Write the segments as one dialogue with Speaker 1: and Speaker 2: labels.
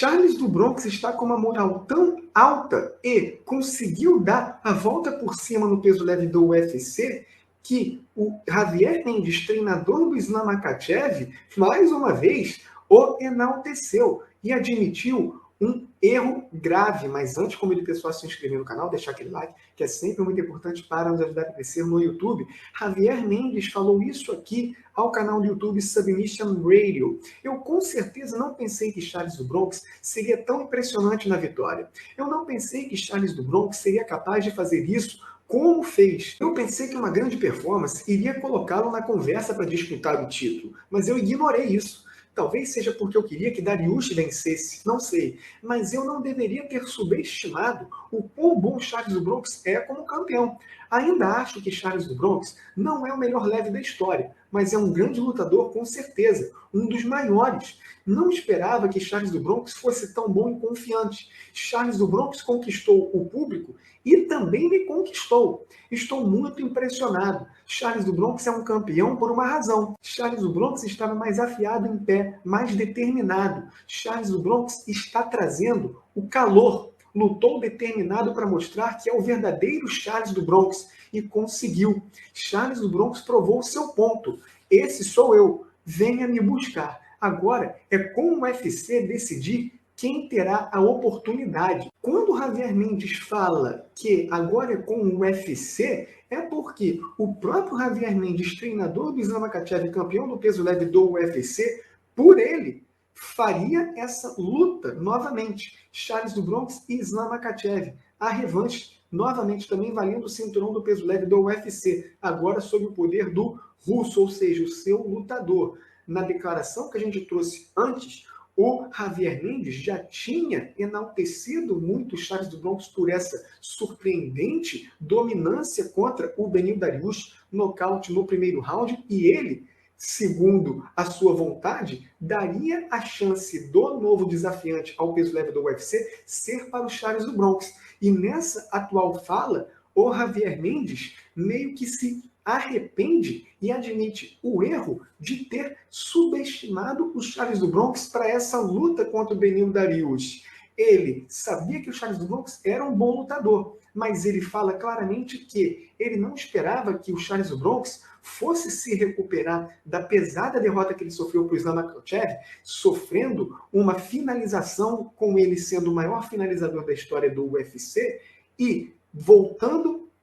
Speaker 1: Charles do Bronx está com uma moral tão alta e conseguiu dar a volta por cima no peso leve do UFC que o Javier Mendes, treinador do Islam Makhachev, mais uma vez o enalteceu e admitiu um erro grave. Mas antes, convido o pessoal a se inscrever no canal, deixar aquele like, que é sempre muito importante para nos ajudar a crescer no YouTube. Javier Mendes falou isso aqui ao canal do YouTube Submission Radio. Eu com certeza não pensei que Charles do Bronx seria tão impressionante na vitória. Eu não pensei que Charles do Bronx seria capaz de fazer isso como fez. Eu pensei que uma grande performance iria colocá-lo na conversa para disputar o título, mas eu ignorei isso. Talvez seja porque eu queria que Dariush vencesse, não sei. Mas eu não deveria ter subestimado o quão bom Charles do Bronx é como campeão. Ainda acho que Charles do Bronx não é o melhor leve da história, mas é um grande lutador com certeza, um dos maiores. Não esperava que Charles do Bronx fosse tão bom e confiante. Charles do Bronx conquistou o público e também me conquistou. Estou muito impressionado. Charles do Bronx é um campeão por uma razão. Charles do Bronx estava mais afiado em pé, mais determinado. Charles do Bronx está trazendo o calor. Lutou determinado para mostrar que é o verdadeiro Charles do Bronx e conseguiu. Charles do Bronx provou o seu ponto. Esse sou eu. Venha me buscar. Agora é com o UFC decidir quem terá a oportunidade. Quando o Javier Mendes fala que agora é com o UFC, é porque o próprio Javier Mendes, treinador do Islam Makhachev, campeão do peso leve do UFC, por ele, faria essa luta novamente. Charles do Bronx e Islam Makhachev. A revanche, novamente também valendo o cinturão do peso leve do UFC, agora sob o poder do russo, ou seja, o seu lutador. Na declaração que a gente trouxe antes, o Javier Mendes já tinha enaltecido muito o Charles do Bronx por essa surpreendente dominância contra o Beneil Dariush, nocaute no primeiro round, e ele, segundo a sua vontade, daria a chance do novo desafiante ao peso leve do UFC ser para o Charles do Bronx. E nessa atual fala, o Javier Mendes meio que se arrepende e admite o erro de ter subestimado o Charles do Bronx para essa luta contra o Beneil Dariush. Ele sabia que o Charles do Bronx era um bom lutador, mas ele fala claramente que ele não esperava que o Charles do Bronx fosse se recuperar da pesada derrota que ele sofreu para o Islam Makhachev, sofrendo uma finalização com ele sendo o maior finalizador da história do UFC e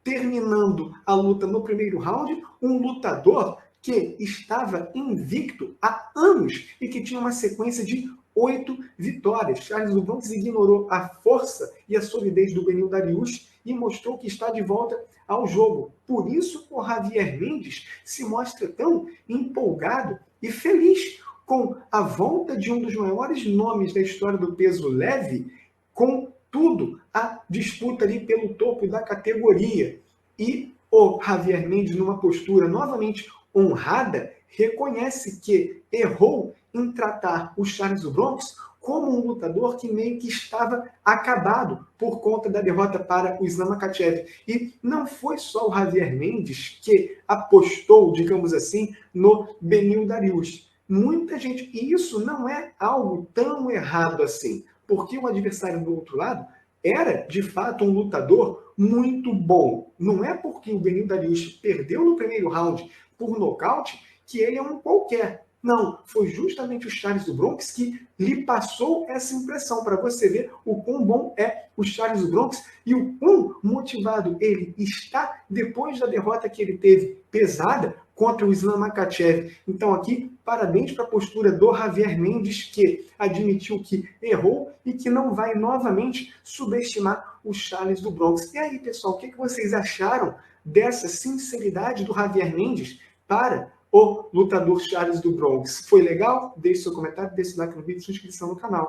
Speaker 1: terminando a luta no primeiro round, um lutador que estava invicto há anos e que tinha uma sequência de 8 vitórias. Charles do Bronx ignorou a força e a solidez do Beneil Dariush e mostrou que está de volta ao jogo. Por isso, o Javier Mendes se mostra tão empolgado e feliz com a volta de um dos maiores nomes da história do peso leve, com tudo a disputa ali pelo topo da categoria. E o Javier Mendes, numa postura novamente honrada, reconhece que errou em tratar o Charles do Bronx como um lutador que meio que estava acabado por conta da derrota para o Islam Makhachev. E não foi só o Javier Mendes que apostou, digamos assim, no Beneil Dariush. Muita gente, e isso não é algo tão errado assim, porque o adversário do outro lado era, de fato, um lutador muito bom. Não é porque o Beneil Dariush perdeu no primeiro round por nocaute que ele é um qualquer. Não, foi justamente o Charles do Bronx que lhe passou essa impressão, para você ver o quão bom é o Charles do Bronx e o quão motivado ele está depois da derrota que ele teve pesada contra o Islam Makhachev. Então aqui, parabéns para a postura do Javier Mendes, que admitiu que errou e que não vai novamente subestimar o Charles do Bronx. E aí, pessoal, o que vocês acharam dessa sinceridade do Javier Mendes para o lutador Charles do Bronx? Foi legal? Deixe seu comentário, deixe seu like no vídeo e sua inscrição no canal.